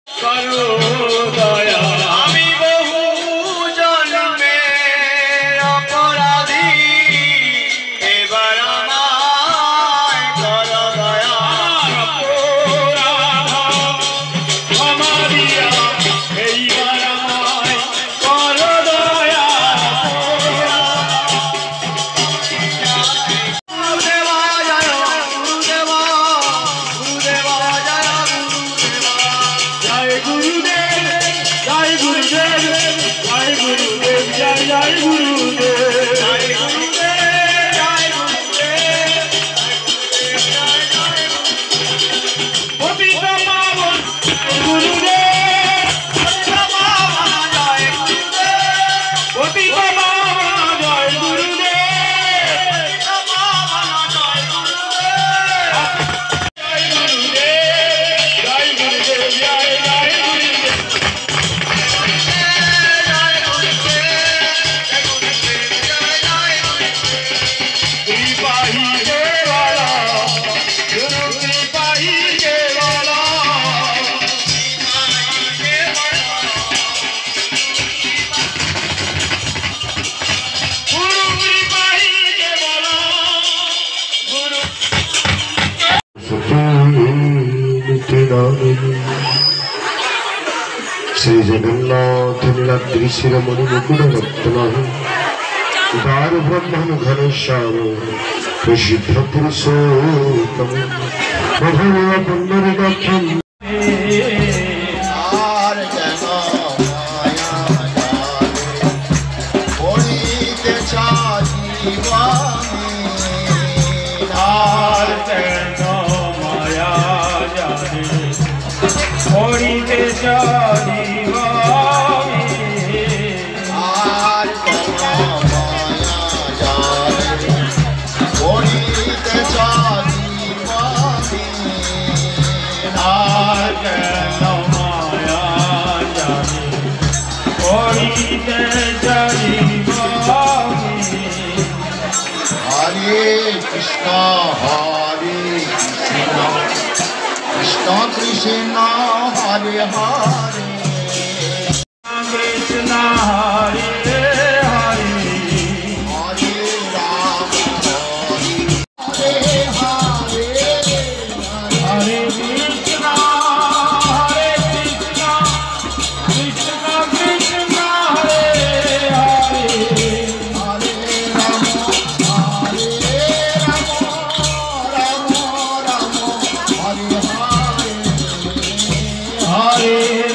করো দয়া। আমি বহু জন্মে অপরাধী, এবার আমায় করো দয়া। আমারিয়া এইবার আমায় করো দয়া। श्री जगन्नाथ नीलाद्रि शिरोमणि मुकुट रत्न दार ब्रह्मण घनश्याम प्रसिद्ध पुरुषोत्तम मधुर पुण्डरीकाक्षं कृष्ण हरे हरे कृष्ण हरे हरे हरे राम हरे हरे हरे कृष्ण कृष्ण कृष्ण हरे हरे हरे राम राम राम हरे हरे हरे